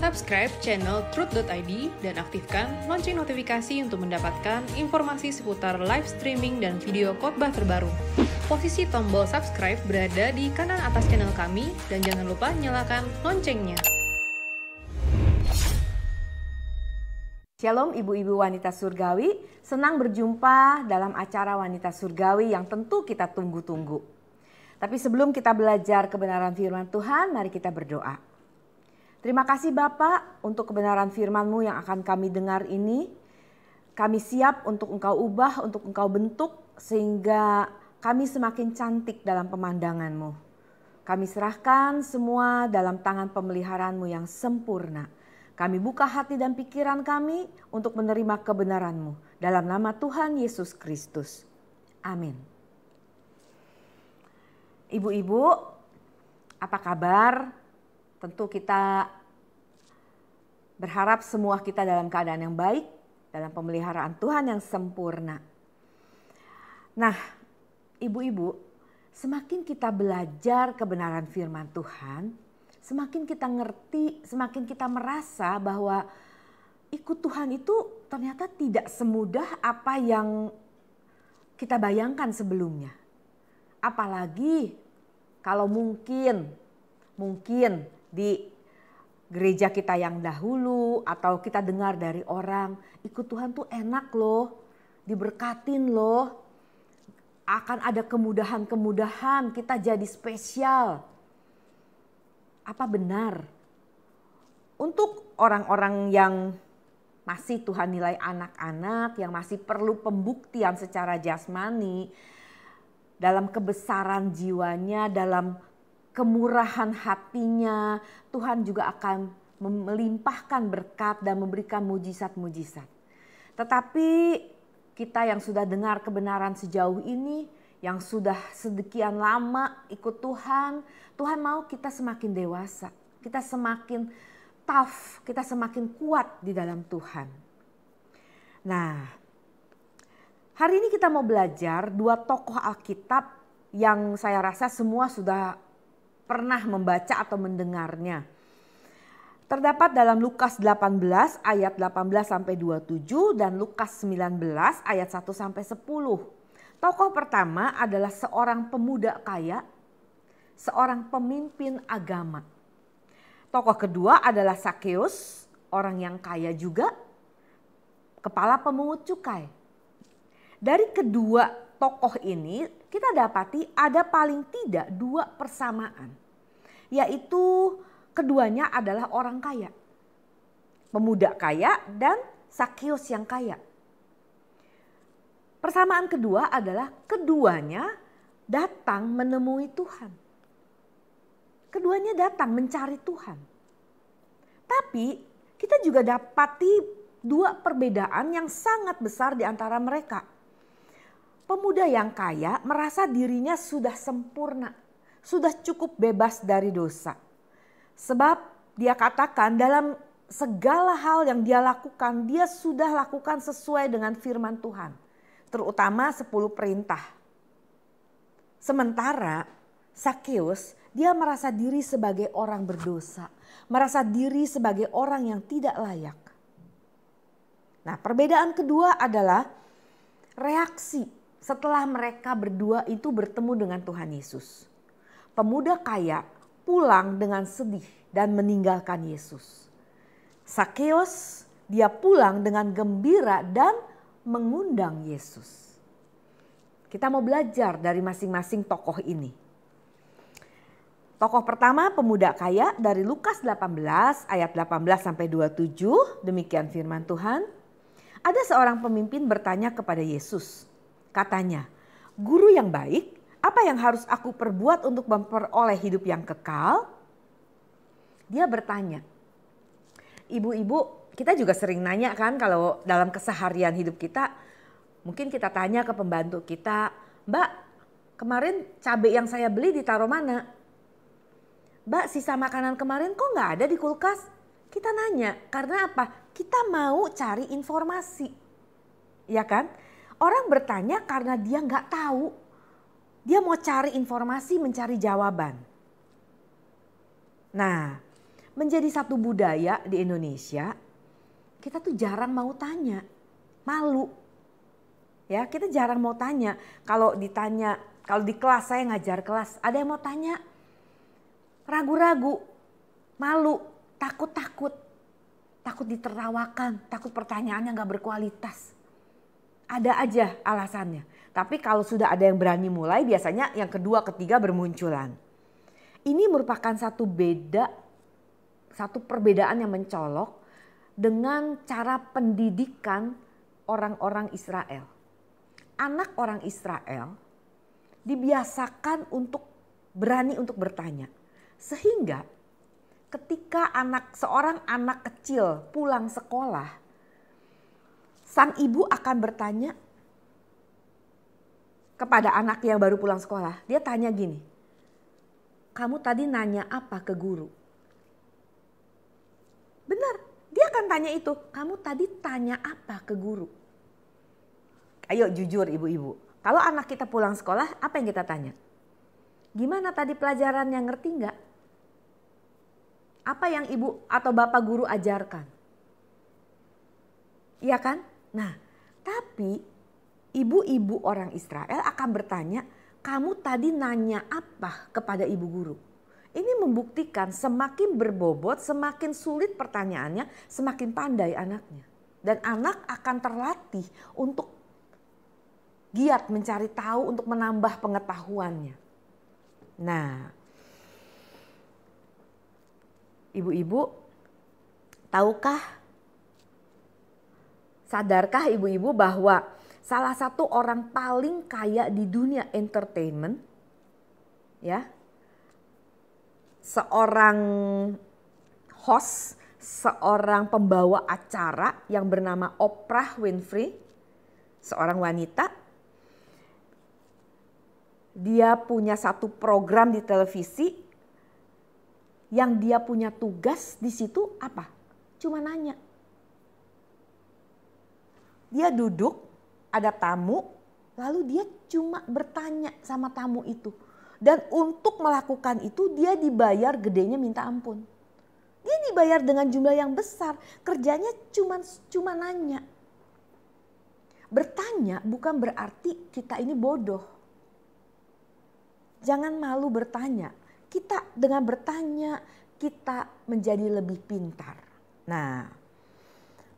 Subscribe channel Truth.id dan aktifkan lonceng notifikasi untuk mendapatkan informasi seputar live streaming dan video khotbah terbaru. Posisi tombol subscribe berada di kanan atas channel kami dan jangan lupa nyalakan loncengnya. Shalom ibu-ibu wanita surgawi, senang berjumpa dalam acara Wanita Surgawi yang tentu kita tunggu-tunggu. Tapi sebelum kita belajar kebenaran firman Tuhan, mari kita berdoa. Terima kasih Bapak untuk kebenaran firman-Mu yang akan kami dengar ini. Kami siap untuk Engkau ubah, untuk Engkau bentuk sehingga kami semakin cantik dalam pemandangan-Mu. Kami serahkan semua dalam tangan pemeliharaan-Mu yang sempurna. Kami buka hati dan pikiran kami untuk menerima kebenaran-Mu. Dalam nama Tuhan Yesus Kristus. Amin. Ibu-ibu, apa kabar? Tentu kita berharap semua kita dalam keadaan yang baik, dalam pemeliharaan Tuhan yang sempurna. Nah, ibu-ibu, semakin kita belajar kebenaran firman Tuhan, semakin kita ngerti, semakin kita merasa bahwa ikut Tuhan itu ternyata tidak semudah apa yang kita bayangkan sebelumnya. Apalagi kalau mungkin di gereja kita yang dahulu atau kita dengar dari orang, ikut Tuhan tuh enak loh, diberkatin loh, akan ada kemudahan-kemudahan, kita jadi spesial. Apa benar? Untuk orang-orang yang masih Tuhan nilai anak-anak, yang masih perlu pembuktian secara jasmani, dalam kebesaran jiwanya, dalam kemurahan hatinya, Tuhan juga akan melimpahkan berkat dan memberikan mujizat-mujizat. Tetapi kita yang sudah dengar kebenaran sejauh ini, yang sudah sedekian lama ikut Tuhan, Tuhan mau kita semakin dewasa, kita semakin tough, kita semakin kuat di dalam Tuhan. Nah, hari ini kita mau belajar dua tokoh Alkitab yang saya rasa semua sudah pernah membaca atau mendengarnya. Terdapat dalam Lukas 18 ayat 18 sampai 27 dan Lukas 19 ayat 1 sampai 10. Tokoh pertama adalah seorang pemuda kaya, seorang pemimpin agama. Tokoh kedua adalah Sakeus, orang yang kaya juga, kepala pemungut cukai. Dari kedua tokoh ini kita dapati ada paling tidak dua persamaan, yaitu keduanya adalah orang kaya. Pemuda kaya dan Sakeus yang kaya. Persamaan kedua adalah keduanya datang menemui Tuhan. Keduanya datang mencari Tuhan. Tapi kita juga dapati dua perbedaan yang sangat besar di antara mereka. Pemuda yang kaya merasa dirinya sudah sempurna, sudah cukup bebas dari dosa. Sebab dia katakan dalam segala hal yang dia lakukan, dia sudah lakukan sesuai dengan firman Tuhan. Terutama 10 perintah. Sementara Sakeus, dia merasa diri sebagai orang berdosa, merasa diri sebagai orang yang tidak layak. Nah, perbedaan kedua adalah reaksi setelah mereka berdua itu bertemu dengan Tuhan Yesus. Pemuda kaya pulang dengan sedih dan meninggalkan Yesus. Sakeus, dia pulang dengan gembira dan mengundang Yesus. Kita mau belajar dari masing-masing tokoh ini. Tokoh pertama pemuda kaya dari Lukas 18 ayat 18 sampai 27, demikian firman Tuhan. Ada seorang pemimpin bertanya kepada Yesus. Katanya, "Guru yang baik, apa yang harus aku perbuat untuk memperoleh hidup yang kekal?" Dia bertanya. Ibu-ibu, kita juga sering nanya kan kalau dalam keseharian hidup kita, mungkin kita tanya ke pembantu kita, "Mbak, kemarin cabai yang saya beli ditaruh mana? Mbak, sisa makanan kemarin kok nggak ada di kulkas?" Kita nanya, karena apa? Kita mau cari informasi. Ya kan? Orang bertanya karena dia nggak tahu. Dia mau cari informasi, mencari jawaban. Nah, menjadi satu budaya di Indonesia, kita tuh jarang mau tanya, malu. Ya, kita jarang mau tanya. Kalau ditanya, kalau di kelas, saya ngajar kelas, ada yang mau tanya, ragu-ragu, malu, takut ditertawakan, takut pertanyaannya gak berkualitas. Ada aja alasannya. Tapi kalau sudah ada yang berani mulai, biasanya yang kedua, ketiga bermunculan. Ini merupakan satu perbedaan yang mencolok dengan cara pendidikan orang-orang Israel. Anak orang Israel dibiasakan untuk berani untuk bertanya. Sehingga ketika seorang anak kecil pulang sekolah, sang ibu akan bertanya kepada anak yang baru pulang sekolah. Dia tanya gini, kamu tadi nanya apa ke guru? Benar, dia akan tanya itu. Kamu tadi tanya apa ke guru? Ayo jujur ibu-ibu. Kalau anak kita pulang sekolah, apa yang kita tanya? Gimana tadi pelajarannya, ngerti nggak? Apa yang ibu atau bapak guru ajarkan? Iya kan? Nah, tapi ibu-ibu orang Israel akan bertanya, kamu tadi nanya apa kepada ibu guru? Ini membuktikan semakin berbobot, semakin sulit pertanyaannya, semakin pandai anaknya. Dan anak akan terlatih untuk giat mencari tahu, untuk menambah pengetahuannya. Nah, ibu-ibu, sadarkah ibu-ibu bahwa salah satu orang paling kaya di dunia entertainment, ya, seorang host, seorang pembawa acara yang bernama Oprah Winfrey, seorang wanita. Dia punya satu program di televisi yang dia punya tugas di situ apa? Cuma nanya. Dia duduk, ada tamu, lalu dia cuma bertanya sama tamu itu. Dan untuk melakukan itu dia dibayar gedenya minta ampun. Dia dibayar dengan jumlah yang besar, kerjanya cuma nanya. Bertanya bukan berarti kita ini bodoh. Jangan malu bertanya. Kita dengan bertanya, kita menjadi lebih pintar. Nah,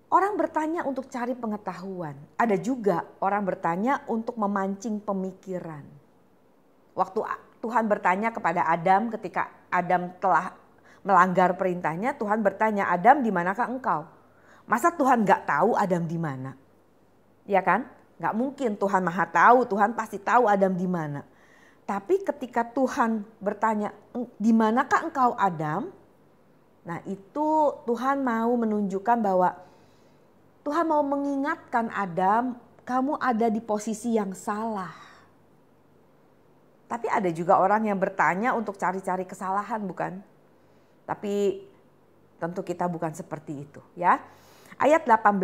orang bertanya untuk cari pengetahuan. Ada juga orang bertanya untuk memancing pemikiran. Waktu Tuhan bertanya kepada Adam ketika Adam telah melanggar perintahnya, Tuhan bertanya, Adam, di manakah engkau? Masa Tuhan gak tahu Adam di mana? Ya kan? Gak mungkin, Tuhan Maha tahu, Tuhan pasti tahu Adam di mana. Tapi ketika Tuhan bertanya, di manakah engkau Adam? Nah itu Tuhan mau menunjukkan bahwa Tuhan mau mengingatkan Adam, kamu ada di posisi yang salah. Tapi ada juga orang yang bertanya untuk cari-cari kesalahan, bukan? Tapi tentu kita bukan seperti itu, ya. Ayat 18,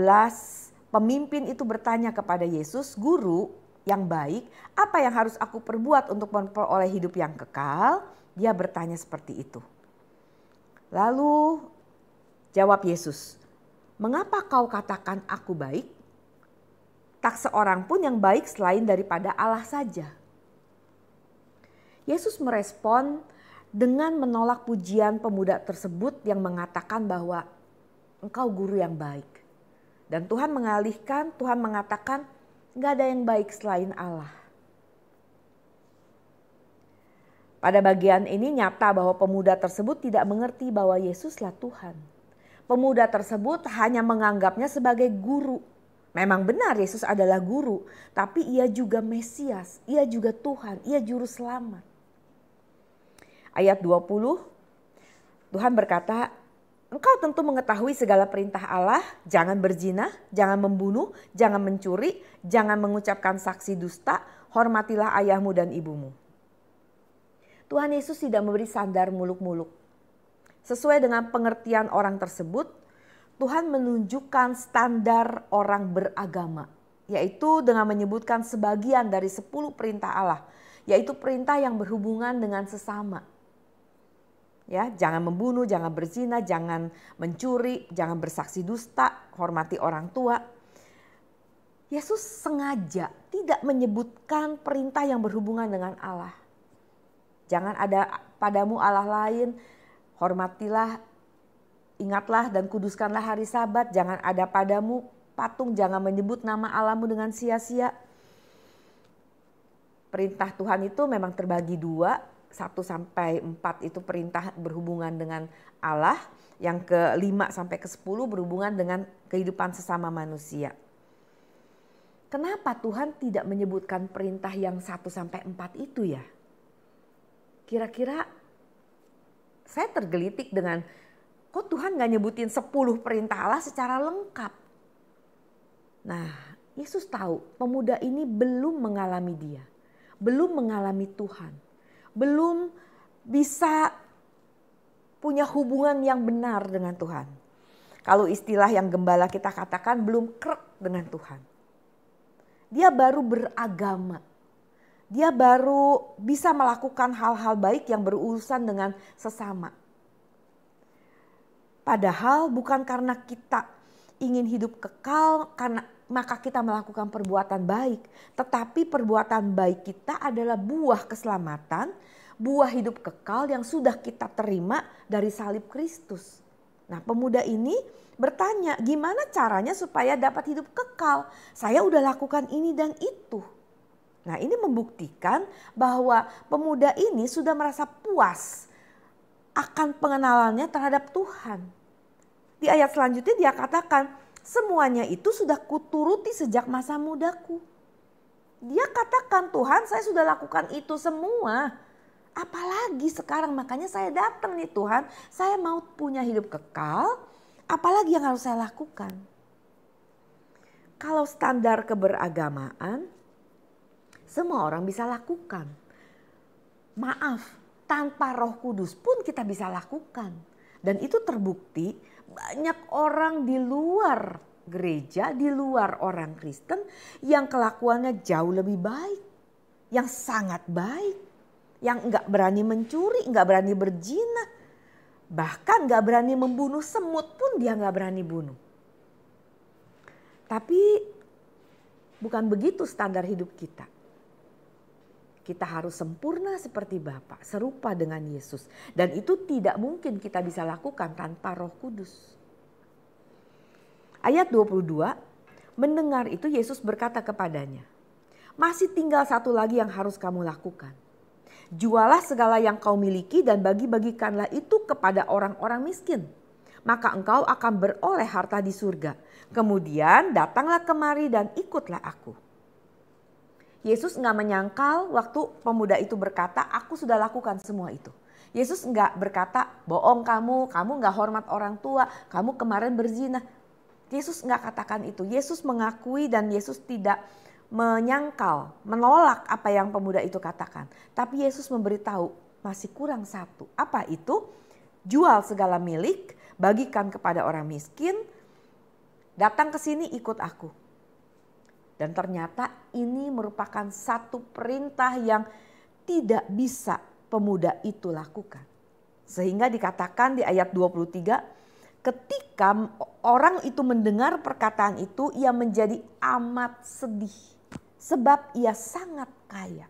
pemimpin itu bertanya kepada Yesus, Guru yang baik, apa yang harus aku perbuat untuk memperoleh hidup yang kekal? Dia bertanya seperti itu. Lalu jawab Yesus, mengapa kau katakan aku baik? Tak seorang pun yang baik selain daripada Allah saja. Yesus merespon dengan menolak pujian pemuda tersebut yang mengatakan bahwa engkau guru yang baik. Dan Tuhan mengalihkan, Tuhan mengatakan gak ada yang baik selain Allah. Pada bagian ini nyata bahwa pemuda tersebut tidak mengerti bahwa Yesuslah Tuhan. Pemuda tersebut hanya menganggapnya sebagai guru. Memang benar Yesus adalah guru, tapi ia juga Mesias, ia juga Tuhan, ia juru selamat. Ayat 20, Tuhan berkata, engkau tentu mengetahui segala perintah Allah, jangan berzina, jangan membunuh, jangan mencuri, jangan mengucapkan saksi dusta, hormatilah ayahmu dan ibumu. Tuhan Yesus tidak memberi sandar muluk-muluk. Sesuai dengan pengertian orang tersebut, Tuhan menunjukkan standar orang beragama, yaitu dengan menyebutkan sebagian dari 10 perintah Allah, yaitu perintah yang berhubungan dengan sesama. Ya, jangan membunuh, jangan berzina, jangan mencuri, jangan bersaksi dusta, hormati orang tua. Yesus sengaja tidak menyebutkan perintah yang berhubungan dengan Allah. Jangan ada padamu Allah lain, hormatilah, ingatlah dan kuduskanlah hari Sabat. Jangan ada padamu patung, jangan menyebut nama Allahmu dengan sia-sia. Perintah Tuhan itu memang terbagi dua, 1-4 itu perintah berhubungan dengan Allah, yang ke-5 sampai ke-10 berhubungan dengan kehidupan sesama manusia. Kenapa Tuhan tidak menyebutkan perintah yang 1-4 itu ya? Kira-kira saya tergelitik dengan kok Tuhan gak nyebutin 10 perintah Allah secara lengkap. Nah, Yesus tahu pemuda ini belum mengalami dia, belum mengalami Tuhan, belum bisa punya hubungan yang benar dengan Tuhan. Kalau istilah yang gembala kita katakan, belum krek dengan Tuhan. Dia baru beragama. Dia baru bisa melakukan hal-hal baik yang berurusan dengan sesama. Padahal bukan karena kita ingin hidup kekal, maka kita melakukan perbuatan baik. Tetapi perbuatan baik kita adalah buah keselamatan, buah hidup kekal yang sudah kita terima dari salib Kristus. Nah, pemuda ini bertanya, gimana caranya supaya dapat hidup kekal? Saya udah lakukan ini dan itu. Nah, ini membuktikan bahwa pemuda ini sudah merasa puas akan pengenalannya terhadap Tuhan. Di ayat selanjutnya dia katakan, semuanya itu sudah kuturuti sejak masa mudaku. Dia katakan, Tuhan, saya sudah lakukan itu semua. Apalagi sekarang, makanya saya datang nih Tuhan, saya mau punya hidup kekal, apalagi yang harus saya lakukan? Kalau standar keberagamaan, semua orang bisa lakukan. Maaf, tanpa Roh Kudus pun kita bisa lakukan. Dan itu terbukti banyak orang di luar gereja, di luar orang Kristen yang kelakuannya jauh lebih baik. Yang sangat baik. Yang gak berani mencuri, gak berani berzina. Bahkan gak berani membunuh semut pun dia gak berani bunuh. Tapi bukan begitu standar hidup kita. Kita harus sempurna seperti Bapa, serupa dengan Yesus. Dan itu tidak mungkin kita bisa lakukan tanpa Roh Kudus. Ayat 22, mendengar itu Yesus berkata kepadanya, masih tinggal satu lagi yang harus kamu lakukan. Jualah segala yang kau miliki dan bagi-bagikanlah itu kepada orang-orang miskin. Maka engkau akan beroleh harta di surga. Kemudian datanglah kemari dan ikutlah aku. Yesus enggak menyangkal waktu pemuda itu berkata, aku sudah lakukan semua itu. Yesus enggak berkata, bohong kamu enggak hormat orang tua, kamu kemarin berzina. Yesus enggak katakan itu. Yesus mengakui dan Yesus tidak menyangkal, menolak apa yang pemuda itu katakan. Tapi Yesus memberitahu masih kurang satu. Apa itu? Jual segala milik, bagikan kepada orang miskin, datang ke sini ikut aku. Dan ternyata ini merupakan satu perintah yang tidak bisa pemuda itu lakukan. Sehingga dikatakan di ayat 23, ketika orang itu mendengar perkataan itu, ia menjadi amat sedih. Sebab ia sangat kaya.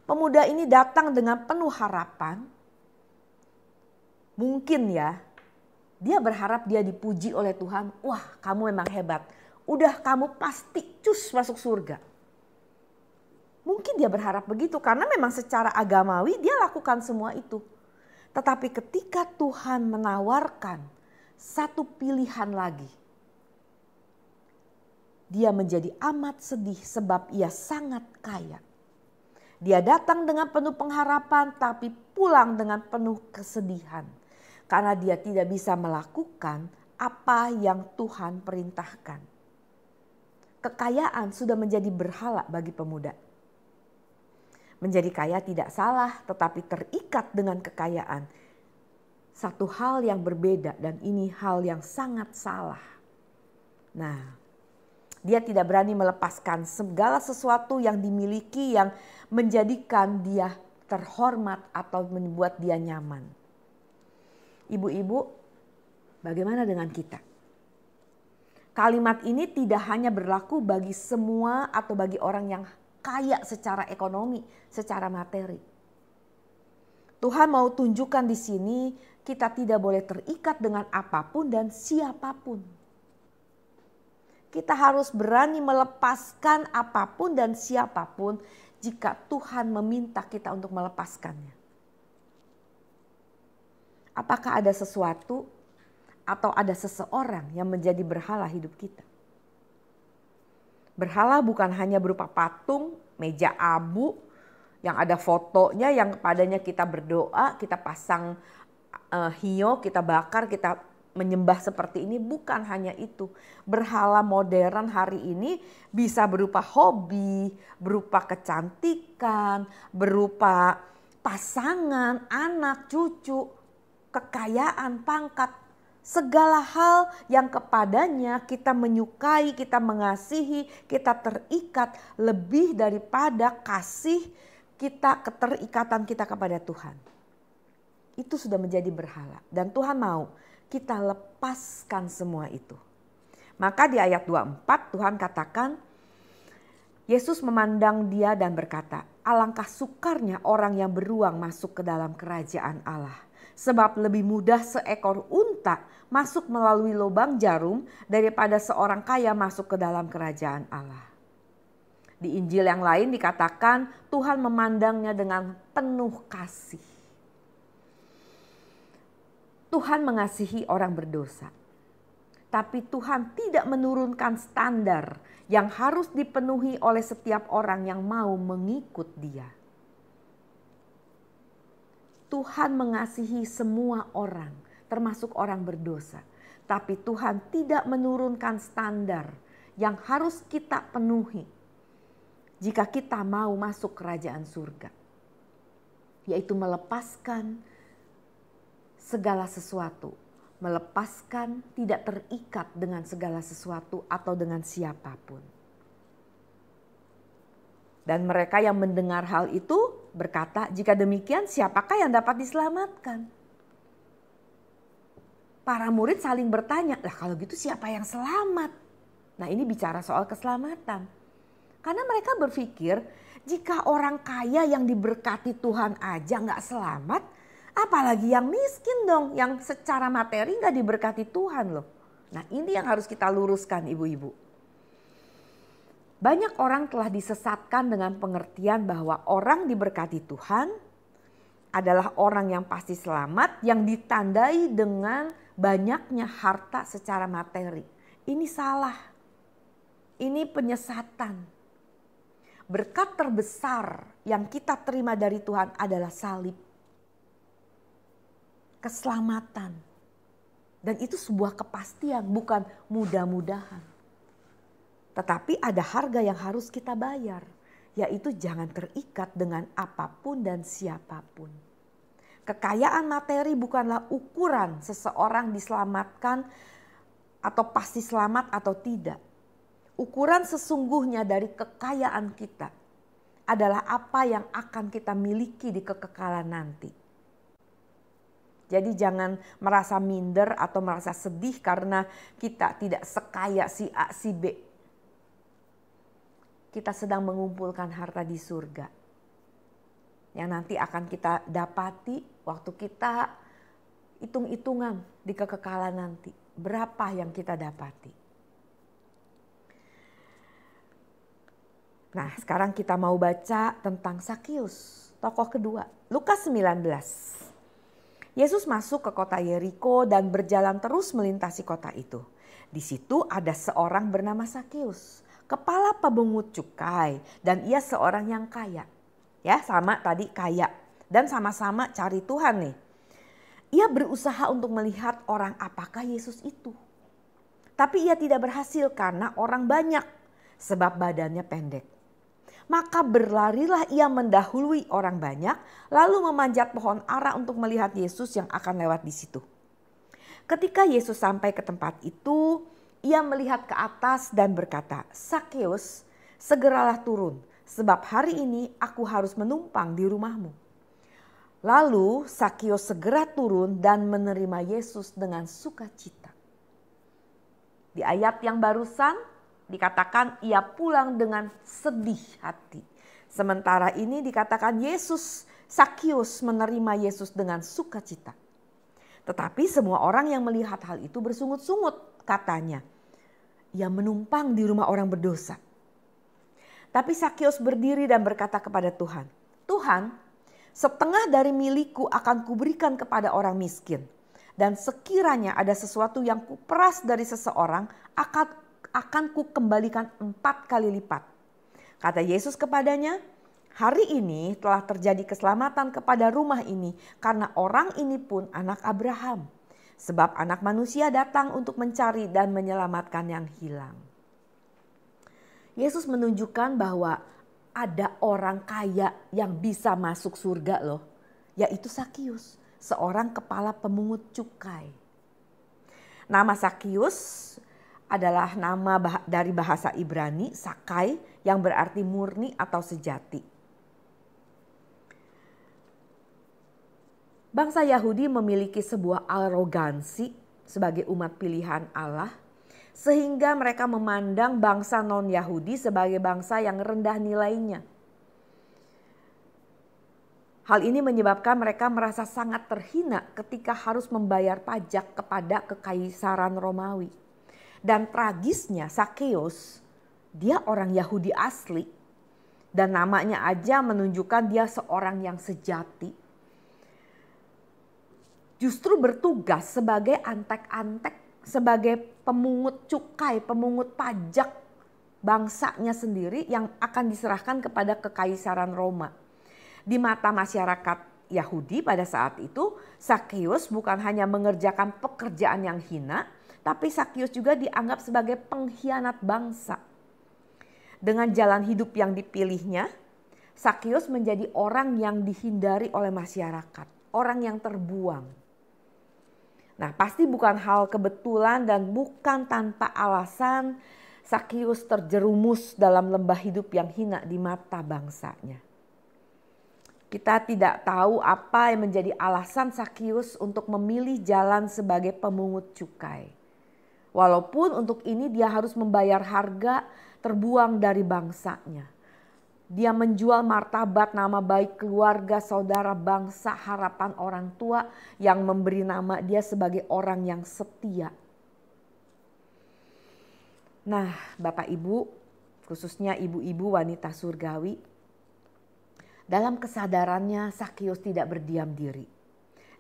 Pemuda ini datang dengan penuh harapan. Mungkin ya, dia berharap dia dipuji oleh Tuhan. Wah, kamu memang hebat. Udah kamu pasti cus masuk surga. Mungkin dia berharap begitu karena memang secara agamawi dia lakukan semua itu. Tetapi ketika Tuhan menawarkan satu pilihan lagi, dia menjadi amat sedih sebab ia sangat kaya. Dia datang dengan penuh pengharapan tapi pulang dengan penuh kesedihan. Karena dia tidak bisa melakukan apa yang Tuhan perintahkan. Kekayaan sudah menjadi berhala bagi pemuda. Menjadi kaya tidak salah, tetapi terikat dengan kekayaan. Satu hal yang berbeda dan ini hal yang sangat salah. Nah, dia tidak berani melepaskan segala sesuatu yang dimiliki yang menjadikan dia terhormat atau membuat dia nyaman. Ibu-ibu, bagaimana dengan kita? Kalimat ini tidak hanya berlaku bagi semua atau bagi orang yang kaya secara ekonomi, secara materi. Tuhan mau tunjukkan di sini kita tidak boleh terikat dengan apapun dan siapapun. Kita harus berani melepaskan apapun dan siapapun jika Tuhan meminta kita untuk melepaskannya. Apakah ada sesuatu atau ada seseorang yang menjadi berhala hidup kita? Berhala bukan hanya berupa patung, meja abu, yang ada fotonya, yang kepadanya kita berdoa, kita pasang hiyo, kita bakar, kita menyembah seperti ini. Bukan hanya itu. Berhala modern hari ini bisa berupa hobi, berupa kecantikan, berupa pasangan, anak, cucu, kekayaan, pangkat. Segala hal yang kepadanya kita menyukai, kita mengasihi, kita terikat lebih daripada kasih kita, keterikatan kita kepada Tuhan. Itu sudah menjadi berhala. Dan Tuhan mau kita lepaskan semua itu. Maka di ayat 24 Tuhan katakan, Yesus memandang dia dan berkata, alangkah sukarnya orang yang beruang masuk ke dalam kerajaan Allah. Sebab lebih mudah seekor unta masuk melalui lubang jarum daripada seorang kaya masuk ke dalam kerajaan Allah. Di Injil yang lain dikatakan Tuhan memandangnya dengan penuh kasih. Tuhan mengasihi orang berdosa. Tapi Tuhan tidak menurunkan standar yang harus dipenuhi oleh setiap orang yang mau mengikut Dia. Tuhan mengasihi semua orang, termasuk orang berdosa. Tapi Tuhan tidak menurunkan standar yang harus kita penuhi jika kita mau masuk kerajaan surga. Yaitu melepaskan segala sesuatu. Melepaskan, tidak terikat dengan segala sesuatu atau dengan siapapun. Dan mereka yang mendengar hal itu berkata, jika demikian siapakah yang dapat diselamatkan? Para murid saling bertanya, lah kalau gitu siapa yang selamat? Nah ini bicara soal keselamatan. Karena mereka berpikir, jika orang kaya yang diberkati Tuhan aja gak selamat, apalagi yang miskin dong, yang secara materi gak diberkati Tuhan loh. Nah ini yang harus kita luruskan ibu-ibu. Banyak orang telah disesatkan dengan pengertian bahwa orang diberkati Tuhan adalah orang yang pasti selamat yang ditandai dengan banyaknya harta secara materi. Ini salah. Ini penyesatan. Berkat terbesar yang kita terima dari Tuhan adalah salib. Keselamatan. Dan itu sebuah kepastian, bukan mudah-mudahan. Tetapi ada harga yang harus kita bayar, yaitu jangan terikat dengan apapun dan siapapun. Kekayaan materi bukanlah ukuran seseorang diselamatkan atau pasti selamat atau tidak. Ukuran sesungguhnya dari kekayaan kita adalah apa yang akan kita miliki di kekekalan nanti. Jadi jangan merasa minder atau merasa sedih karena kita tidak sekaya si A, si B. Kita sedang mengumpulkan harta di surga. Yang nanti akan kita dapati waktu kita hitung-hitungan di kekekalan nanti. Berapa yang kita dapati. Nah sekarang kita mau baca tentang Sakius, tokoh kedua. Lukas 19. Yesus masuk ke kota Yeriko dan berjalan terus melintasi kota itu. Di situ ada seorang bernama Sakius, kepala pemungut cukai, dan ia seorang yang kaya. Ya, sama tadi kaya dan sama-sama cari Tuhan nih. Ia berusaha untuk melihat orang apakah Yesus itu. Tapi ia tidak berhasil karena orang banyak, sebab badannya pendek. Maka berlarilah ia mendahului orang banyak, lalu memanjat pohon ara untuk melihat Yesus yang akan lewat di situ. Ketika Yesus sampai ke tempat itu, ia melihat ke atas dan berkata, Sakeus, segeralah turun, sebab hari ini aku harus menumpang di rumahmu. Lalu Sakius segera turun dan menerima Yesus dengan sukacita. Di ayat yang barusan dikatakan ia pulang dengan sedih hati. Sementara ini dikatakan Sakius menerima Yesus dengan sukacita. Tetapi semua orang yang melihat hal itu bersungut-sungut, katanya, ia menumpang di rumah orang berdosa. Tapi Sakius berdiri dan berkata kepada Tuhan, Tuhan, setengah dari milikku akan kuberikan kepada orang miskin. Dan sekiranya ada sesuatu yang kuperas dari seseorang, akan kukembalikan 4 kali lipat. Kata Yesus kepadanya, hari ini telah terjadi keselamatan kepada rumah ini karena orang ini pun anak Abraham. Sebab anak manusia datang untuk mencari dan menyelamatkan yang hilang. Yesus menunjukkan bahwa ada orang kaya yang bisa masuk surga loh. Yaitu Sakius, seorang kepala pemungut cukai. Nama Sakius adalah nama dari bahasa Ibrani, Sakai, yang berarti murni atau sejati. Bangsa Yahudi memiliki sebuah arogansi sebagai umat pilihan Allah, sehingga mereka memandang bangsa non-Yahudi sebagai bangsa yang rendah nilainya. Hal ini menyebabkan mereka merasa sangat terhina ketika harus membayar pajak kepada kekaisaran Romawi. Dan tragisnya Sakius, dia orang Yahudi asli dan namanya aja menunjukkan dia seorang yang sejati. Justru bertugas sebagai antek-antek, sebagai pemungut cukai, pemungut pajak bangsanya sendiri yang akan diserahkan kepada kekaisaran Roma. Di mata masyarakat Yahudi pada saat itu, Sakius bukan hanya mengerjakan pekerjaan yang hina, tapi Sakius juga dianggap sebagai pengkhianat bangsa. Dengan jalan hidup yang dipilihnya, Sakius menjadi orang yang dihindari oleh masyarakat, orang yang terbuang. Nah, pasti bukan hal kebetulan dan bukan tanpa alasan Sakius terjerumus dalam lembah hidup yang hina di mata bangsanya. Kita tidak tahu apa yang menjadi alasan Sakius untuk memilih jalan sebagai pemungut cukai. Walaupun untuk ini dia harus membayar harga terbuang dari bangsanya. Dia menjual martabat, nama baik keluarga, saudara, bangsa, harapan orang tua yang memberi nama dia sebagai orang yang setia. Nah, Bapak Ibu, khususnya ibu-ibu wanita surgawi, dalam kesadarannya Sakius tidak berdiam diri.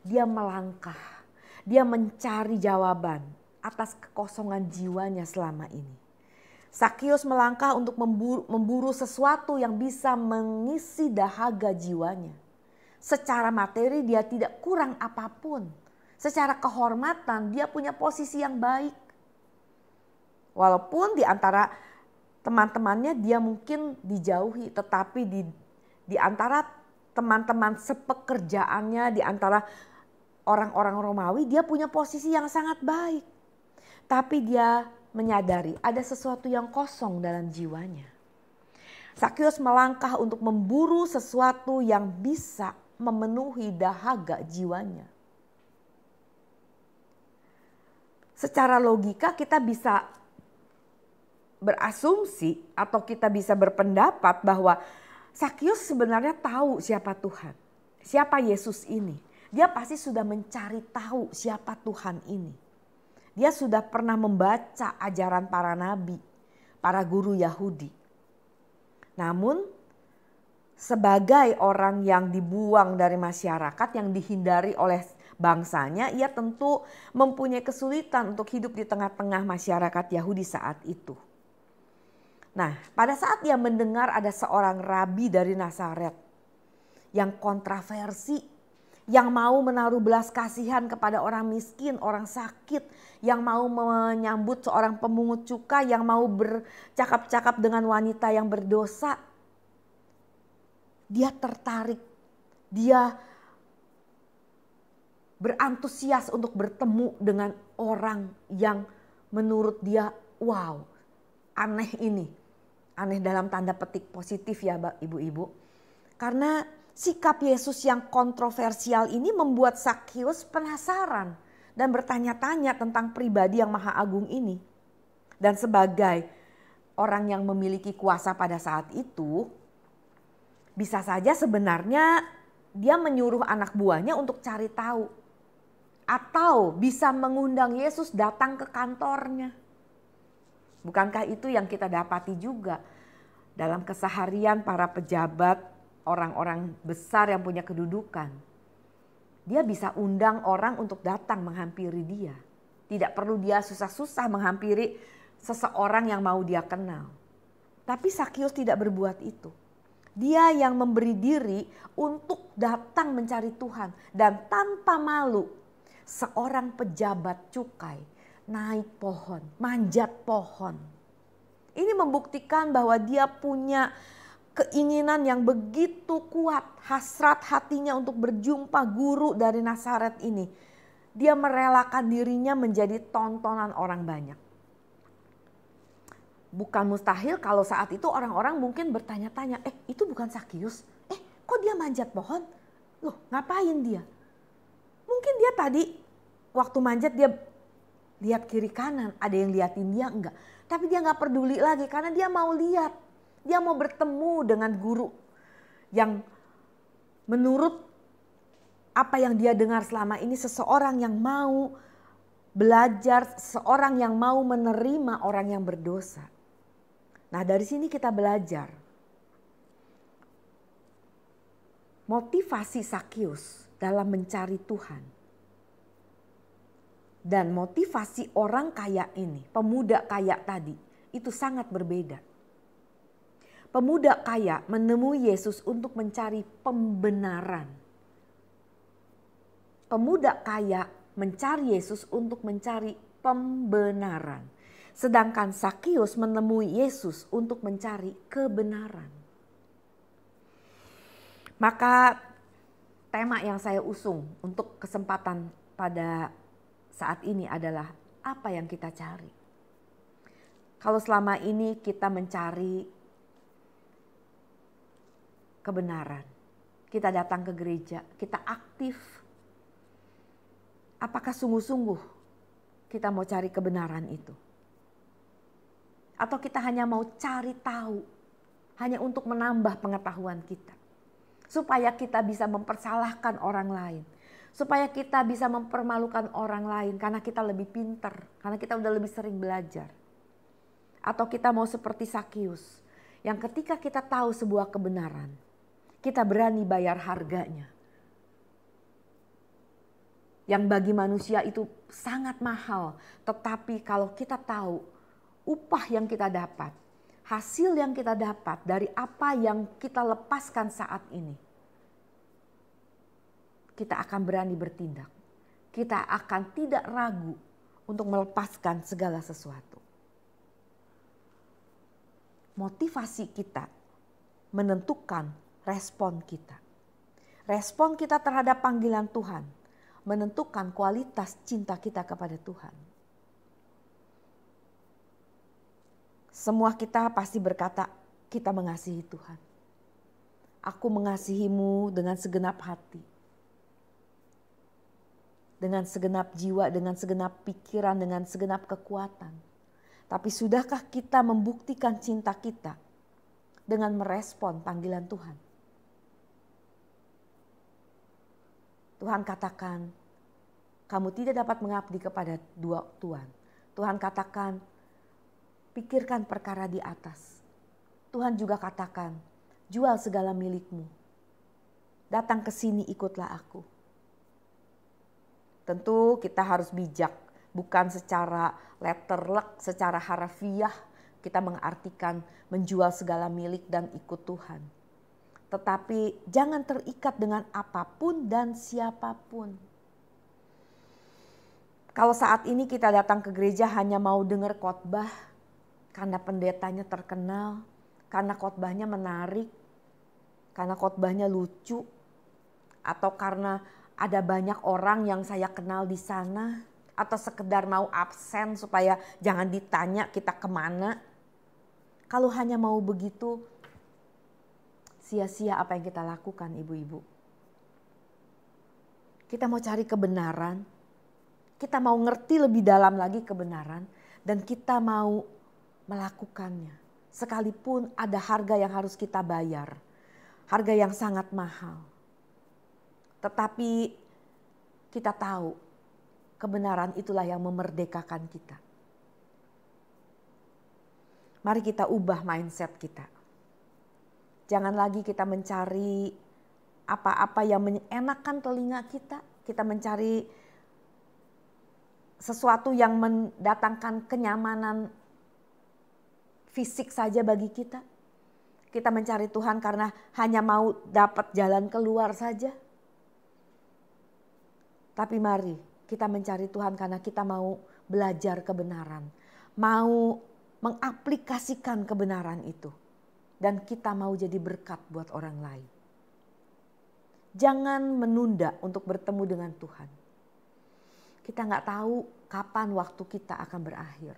Dia melangkah, dia mencari jawaban atas kekosongan jiwanya selama ini. Sakius melangkah untuk memburu sesuatu yang bisa mengisi dahaga jiwanya. Secara materi dia tidak kurang apapun. Secara kehormatan dia punya posisi yang baik. Walaupun di antara teman-temannya dia mungkin dijauhi, tetapi di antara teman-teman sepekerjaannya, di antara orang-orang Romawi, dia punya posisi yang sangat baik. Tapi dia menyadari ada sesuatu yang kosong dalam jiwanya. Sakius melangkah untuk memburu sesuatu yang bisa memenuhi dahaga jiwanya. Secara logika kita bisa berasumsi atau kita bisa berpendapat bahwa Sakius sebenarnya tahu siapa Tuhan, siapa Yesus ini. Dia pasti sudah mencari tahu siapa Tuhan ini. Dia sudah pernah membaca ajaran para nabi, para guru Yahudi. Namun sebagai orang yang dibuang dari masyarakat, yang dihindari oleh bangsanya, ia tentu mempunyai kesulitan untuk hidup di tengah-tengah masyarakat Yahudi saat itu. Nah, pada saat dia mendengar ada seorang rabi dari Nazaret yang kontroversi, yang mau menaruh belas kasihan kepada orang miskin, orang sakit, yang mau menyambut seorang pemungut cukai, yang mau bercakap-cakap dengan wanita yang berdosa. Dia tertarik, dia berantusias untuk bertemu dengan orang yang menurut dia, wow, aneh ini. Aneh dalam tanda petik positif ya ibu-ibu. Karena Sikap Yesus yang kontroversial ini membuat Zakheus penasaran dan bertanya-tanya tentang pribadi yang maha agung ini. Dan sebagai orang yang memiliki kuasa pada saat itu, bisa saja sebenarnya dia menyuruh anak buahnya untuk cari tahu. Atau bisa mengundang Yesus datang ke kantornya. Bukankah itu yang kita dapati juga dalam keseharian para pejabat, orang-orang besar yang punya kedudukan. Dia bisa undang orang untuk datang menghampiri dia. Tidak perlu dia susah-susah menghampiri seseorang yang mau dia kenal. Tapi Zakheus tidak berbuat itu. Dia yang memberi diri untuk datang mencari Tuhan. Dan tanpa malu, seorang pejabat cukai naik pohon, manjat pohon. Ini membuktikan bahwa dia punya keinginan yang begitu kuat, hasrat hatinya untuk berjumpa guru dari Nazaret ini. Dia merelakan dirinya menjadi tontonan orang banyak. Bukan mustahil kalau saat itu orang-orang mungkin bertanya-tanya, itu bukan Zakheus? Kok dia manjat pohon? Loh, ngapain dia? Mungkin dia tadi waktu manjat dia lihat kiri kanan, ada yang liatin dia enggak. Tapi dia enggak peduli lagi karena dia mau lihat. Dia mau bertemu dengan guru yang menurut apa yang dia dengar selama ini, seseorang yang mau belajar, seseorang yang mau menerima orang yang berdosa. Nah, dari sini kita belajar motivasi Zakheus dalam mencari Tuhan. Dan motivasi orang kaya ini, pemuda kaya tadi, itu sangat berbeda. Pemuda kaya menemui Yesus untuk mencari pembenaran. Pemuda kaya mencari Yesus untuk mencari pembenaran. Sedangkan Zakheus menemui Yesus untuk mencari kebenaran. Maka tema yang saya usung untuk kesempatan pada saat ini adalah apa yang kita cari. Kalau selama ini kita mencari kebenaran, kita datang ke gereja, kita aktif. Apakah sungguh-sungguh kita mau cari kebenaran itu? Atau kita hanya mau cari tahu, hanya untuk menambah pengetahuan kita. Supaya kita bisa mempersalahkan orang lain. Supaya kita bisa mempermalukan orang lain karena kita lebih pintar, karena kita udah lebih sering belajar. Atau kita mau seperti Zakheus, yang ketika kita tahu sebuah kebenaran, kita berani bayar harganya. Yang bagi manusia itu sangat mahal. Tetapi kalau kita tahu upah yang kita dapat, hasil yang kita dapat dari apa yang kita lepaskan saat ini, kita akan berani bertindak. Kita akan tidak ragu untuk melepaskan segala sesuatu. Motivasi kita menentukan respon kita. Respon kita terhadap panggilan Tuhan menentukan kualitas cinta kita kepada Tuhan. Semua kita pasti berkata, kita mengasihi Tuhan. Aku mengasihimu dengan segenap hati. Dengan segenap jiwa, dengan segenap pikiran, dengan segenap kekuatan. Tapi sudahkah kita membuktikan cinta kita dengan merespon panggilan Tuhan? Tuhan katakan, kamu tidak dapat mengabdi kepada dua tuan. Tuhan katakan, pikirkan perkara di atas. Tuhan juga katakan, jual segala milikmu. Datang ke sini, ikutlah aku. Tentu kita harus bijak, bukan secara letterlek, secara harafiah kita mengartikan menjual segala milik dan ikut Tuhan. Tetapi jangan terikat dengan apapun dan siapapun. Kalau saat ini kita datang ke gereja hanya mau dengar khotbah karena pendetanya terkenal, karena khotbahnya menarik, karena khotbahnya lucu, atau karena ada banyak orang yang saya kenal di sana, atau sekedar mau absen supaya jangan ditanya kita kemana. Kalau hanya mau begitu, sia-sia apa yang kita lakukan, ibu-ibu. Kita mau cari kebenaran, kita mau ngerti lebih dalam lagi kebenaran, dan kita mau melakukannya. Sekalipun ada harga yang harus kita bayar, harga yang sangat mahal. Tetapi kita tahu kebenaran itulah yang memerdekakan kita. Mari kita ubah mindset kita. Jangan lagi kita mencari apa-apa yang menyenangkan telinga kita. Kita mencari sesuatu yang mendatangkan kenyamanan fisik saja bagi kita. Kita mencari Tuhan karena hanya mau dapat jalan keluar saja. Tapi mari kita mencari Tuhan karena kita mau belajar kebenaran. Mau mengaplikasikan kebenaran itu. Dan kita mau jadi berkat buat orang lain. Jangan menunda untuk bertemu dengan Tuhan. Kita gak tahu kapan waktu kita akan berakhir.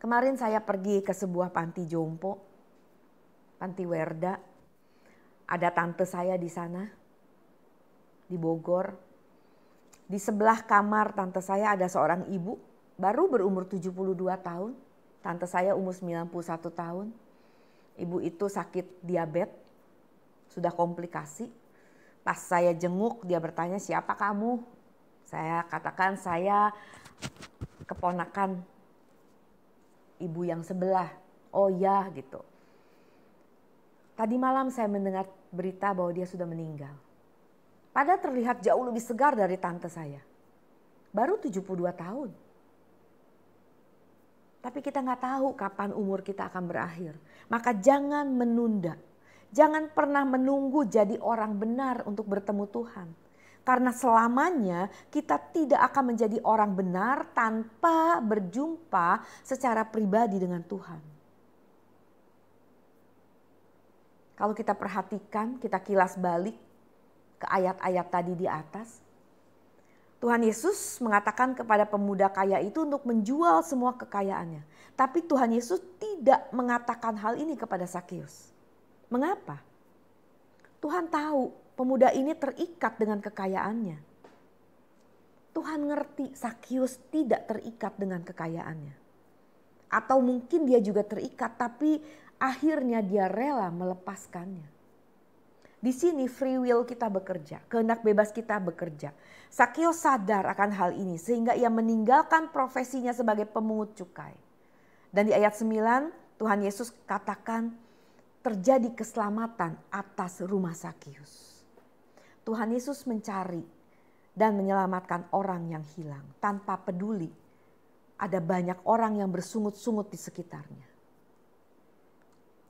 Kemarin saya pergi ke sebuah panti jompo, panti Werda. Ada tante saya di sana, di Bogor. Di sebelah kamar tante saya ada seorang ibu, baru berumur 72 tahun. Tante saya umur 91 tahun. Ibu itu sakit diabetes, sudah komplikasi. Pas saya jenguk, dia bertanya, siapa kamu? Saya katakan, saya keponakan ibu yang sebelah. Oh ya, gitu. Tadi malam saya mendengar berita bahwa dia sudah meninggal. Padahal terlihat jauh lebih segar dari tante saya. Baru 72 tahun. Tapi kita nggak tahu kapan umur kita akan berakhir. Maka jangan menunda. Jangan pernah menunggu jadi orang benar untuk bertemu Tuhan. Karena selamanya kita tidak akan menjadi orang benar tanpa berjumpa secara pribadi dengan Tuhan. Kalau kita perhatikan, kita kilas balik ke ayat-ayat tadi di atas. Tuhan Yesus mengatakan kepada pemuda kaya itu untuk menjual semua kekayaannya. Tapi Tuhan Yesus tidak mengatakan hal ini kepada Sakeus. Mengapa? Tuhan tahu pemuda ini terikat dengan kekayaannya. Tuhan ngerti Sakeus tidak terikat dengan kekayaannya. Atau mungkin dia juga terikat tapi akhirnya dia rela melepaskannya. Di sini free will kita bekerja, kehendak bebas kita bekerja. Sakeus sadar akan hal ini sehingga ia meninggalkan profesinya sebagai pemungut cukai. Dan di ayat 9 Tuhan Yesus katakan terjadi keselamatan atas rumah Sakeus. Tuhan Yesus mencari dan menyelamatkan orang yang hilang tanpa peduli ada banyak orang yang bersungut-sungut di sekitarnya.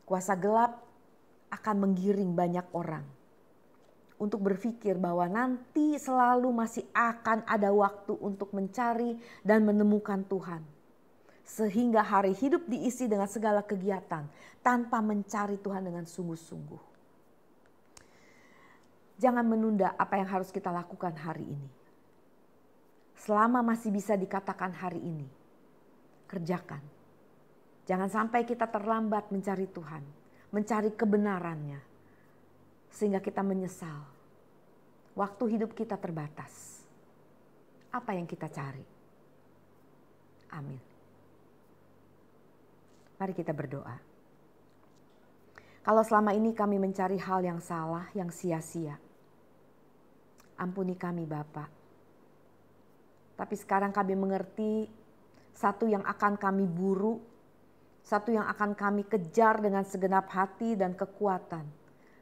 Kuasa gelap akan menggiring banyak orang untuk berpikir bahwa nanti selalu masih akan ada waktu untuk mencari dan menemukan Tuhan. Sehingga hari hidup diisi dengan segala kegiatan tanpa mencari Tuhan dengan sungguh-sungguh. Jangan menunda apa yang harus kita lakukan hari ini. Selama masih bisa dikatakan hari ini, kerjakan. Jangan sampai kita terlambat mencari Tuhan, mencari kebenarannya, sehingga kita menyesal. Waktu hidup kita terbatas. Apa yang kita cari? Amin. Mari kita berdoa. Kalau selama ini kami mencari hal yang salah, yang sia-sia, ampuni kami Bapa. Tapi sekarang kami mengerti satu yang akan kami buru, satu yang akan kami kejar dengan segenap hati dan kekuatan.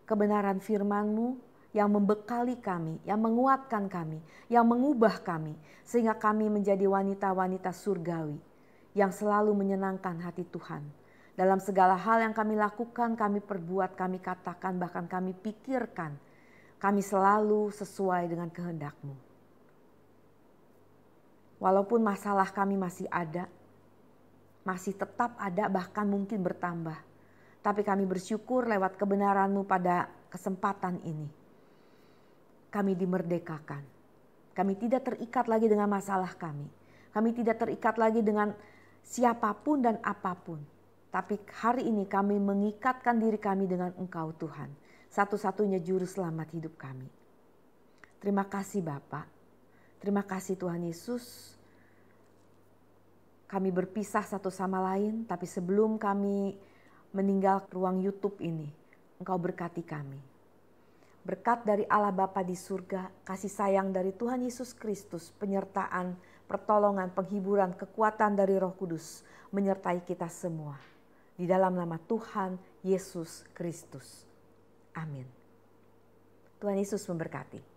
Kebenaran firman-Mu yang membekali kami, yang menguatkan kami, yang mengubah kami. Sehingga kami menjadi wanita-wanita surgawi yang selalu menyenangkan hati Tuhan. Dalam segala hal yang kami lakukan, kami perbuat, kami katakan, bahkan kami pikirkan. Kami selalu sesuai dengan kehendak-Mu. Walaupun masalah kami masih ada, masih tetap ada, bahkan mungkin bertambah. Tapi kami bersyukur lewat kebenaran-Mu pada kesempatan ini. Kami dimerdekakan. Kami tidak terikat lagi dengan masalah kami. Kami tidak terikat lagi dengan siapapun dan apapun. Tapi hari ini kami mengikatkan diri kami dengan Engkau Tuhan, satu-satunya juru selamat hidup kami. Terima kasih Bapa, terima kasih Tuhan Yesus. Kami berpisah satu sama lain, tapi sebelum kami meninggal ruang YouTube ini, Engkau berkati kami. Berkat dari Allah Bapa di surga, kasih sayang dari Tuhan Yesus Kristus, penyertaan, pertolongan, penghiburan, kekuatan dari Roh Kudus menyertai kita semua. Di dalam nama Tuhan Yesus Kristus. Amin. Tuhan Yesus memberkati.